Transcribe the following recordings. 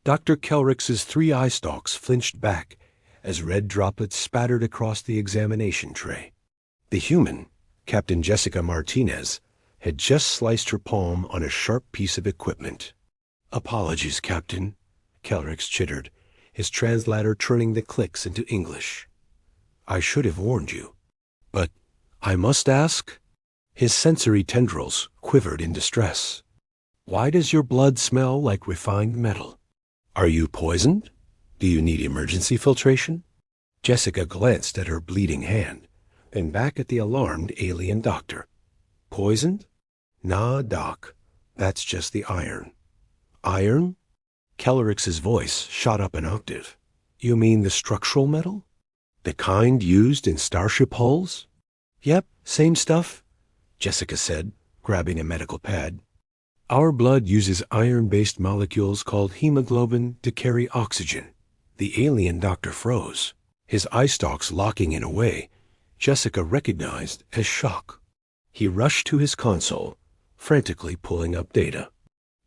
Dr. Kelrick's three eye stalks flinched back as red droplets spattered across the examination tray. The human, Captain Jessica Martinez, had just sliced her palm on a sharp piece of equipment. "Apologies, Captain," Kelrick chittered, his translator turning the clicks into English. "I should have warned you. But I must ask?" His sensory tendrils quivered in distress. "Why does your blood smell like refined metal? Are you poisoned? Do you need emergency filtration?" Jessica glanced at her bleeding hand, then back at the alarmed alien doctor. "Poisoned? Nah, Doc. That's just the iron." "Iron?" Kellerick's voice shot up an octave. "You mean the structural metal? The kind used in starship hulls?" "Yep, same stuff," Jessica said, grabbing a medical pad. "Our blood uses iron-based molecules called hemoglobin to carry oxygen." The alien doctor froze, his eye stalks locking in a way Jessica recognized as shock. He rushed to his console, frantically pulling up data.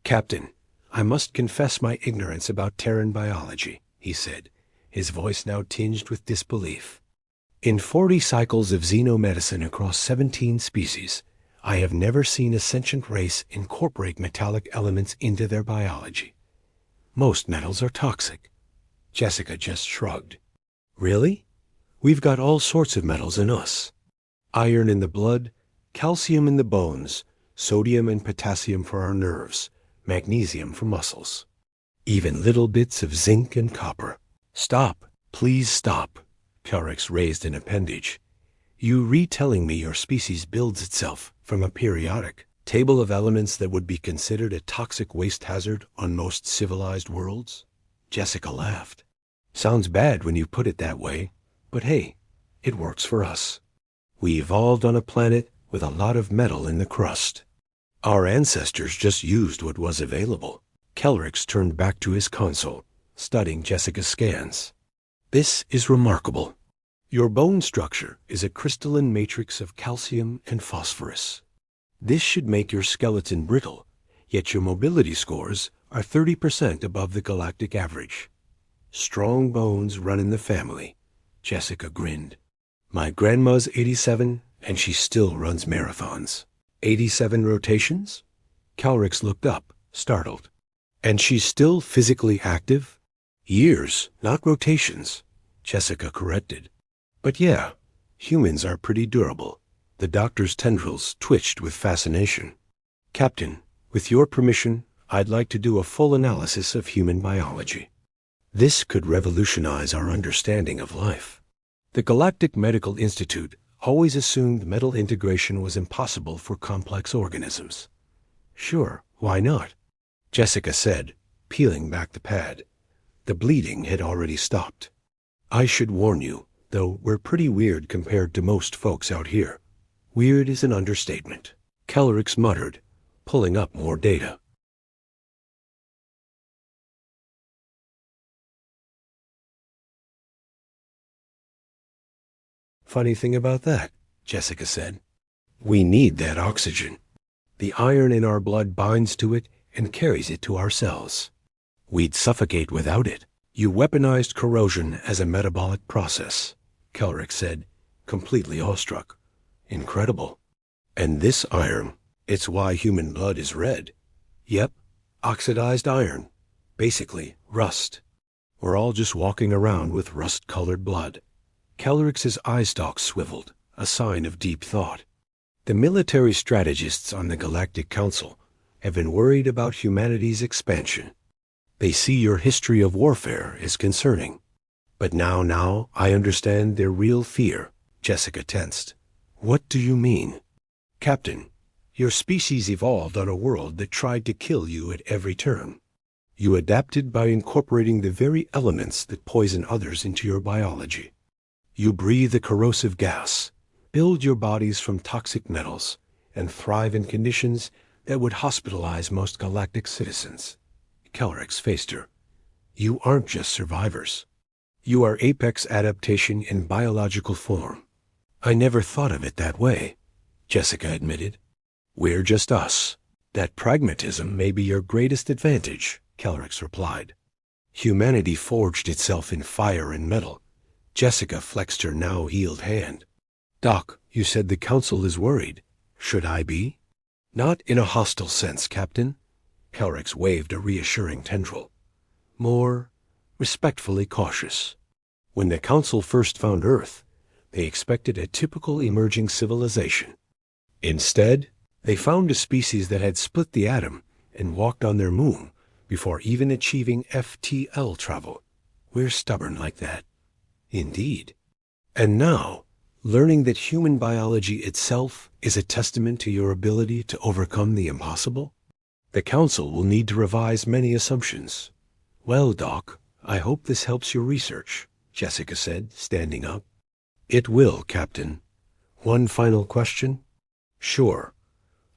"Captain, I must confess my ignorance about Terran biology," he said, his voice now tinged with disbelief. "In 40 cycles of xenomedicine across 17 species, I have never seen a sentient race incorporate metallic elements into their biology. Most metals are toxic." Jessica just shrugged. "Really? We've got all sorts of metals in us. Iron in the blood, calcium in the bones, sodium and potassium for our nerves, magnesium for muscles. Even little bits of zinc and copper." "Stop. Please stop." Kelrick raised an appendage. "You retelling me your species builds itself from a periodic table of elements that would be considered a toxic waste hazard on most civilized worlds?" Jessica laughed. "Sounds bad when you put it that way, but hey, it works for us. We evolved on a planet with a lot of metal in the crust. Our ancestors just used what was available." Kelrick turned back to his console, studying Jessica's scans. "This is remarkable. Your bone structure is a crystalline matrix of calcium and phosphorus. This should make your skeleton brittle, yet your mobility scores are 30% above the galactic average. Strong bones run in the family." Jessica grinned. "My grandma's 87, and she still runs marathons." 87 rotations? Kelrick looked up, startled. "And she's still physically active?" "Years, not rotations," Jessica corrected. "But yeah, humans are pretty durable." The doctor's tendrils twitched with fascination. "Captain, with your permission, I'd like to do a full analysis of human biology. This could revolutionize our understanding of life. The Galactic Medical Institute always assumed metal integration was impossible for complex organisms." "Sure, why not?" Jessica said, peeling back the pad. The bleeding had already stopped. "I should warn you, though we're pretty weird compared to most folks out here." "Weird is an understatement," Kelrick muttered, pulling up more data. "Funny thing about that," Jessica said. "We need that oxygen. The iron in our blood binds to it and carries it to our cells. We'd suffocate without it." "You weaponized corrosion as a metabolic process," Kelrick said, completely awestruck. "Incredible. And this iron, it's why human blood is red." "Yep, oxidized iron. Basically, rust. We're all just walking around with rust-colored blood." Kelrick's eye stalks swiveled, a sign of deep thought. "The military strategists on the Galactic Council have been worried about humanity's expansion. They see your history of warfare as concerning. But now I understand their real fear." Jessica tensed. "What do you mean?" "Captain, your species evolved on a world that tried to kill you at every turn. You adapted by incorporating the very elements that poison others into your biology. You breathe a corrosive gas, build your bodies from toxic metals, and thrive in conditions that would hospitalize most galactic citizens." Kelrick faced her. "You aren't just survivors. You are apex adaptation in biological form." "I never thought of it that way," Jessica admitted. "We're just us. That pragmatism may be your greatest advantage," Kelrick replied. Humanity forged itself in fire and metal. Jessica flexed her now healed hand. Doc, you said the Council is worried. Should I be? Not in a hostile sense, Captain. Kelrix waved a reassuring tendril. More respectfully cautious. When the Council first found Earth, they expected a typical emerging civilization. Instead, they found a species that had split the atom and walked on their moon before even achieving FTL travel. We're stubborn like that. Indeed. And now, learning that human biology itself is a testament to your ability to overcome the impossible, the Council will need to revise many assumptions. Well, Doc, I hope this helps your research, Jessica said, standing up. It will, Captain. One final question? Sure.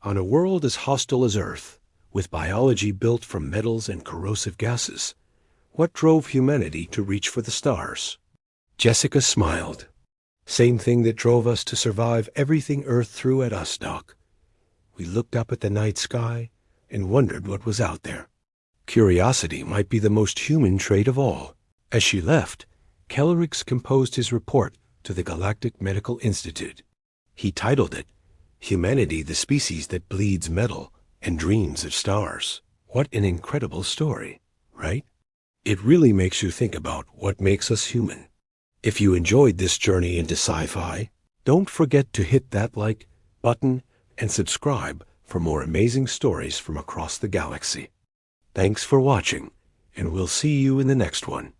On a world as hostile as Earth, with biology built from metals and corrosive gases, what drove humanity to reach for the stars? Jessica smiled. Same thing that drove us to survive everything Earth threw at us, Doc. We looked up at the night sky and wondered what was out there. Curiosity might be the most human trait of all. As she left, Kellerix composed his report to the Galactic Medical Institute. He titled it, Humanity, the Species That Bleeds Metal and Dreams of Stars. What an incredible story, right? It really makes you think about what makes us human. If you enjoyed this journey into sci-fi, don't forget to hit that like button and subscribe for more amazing stories from across the galaxy. Thanks for watching, and we'll see you in the next one.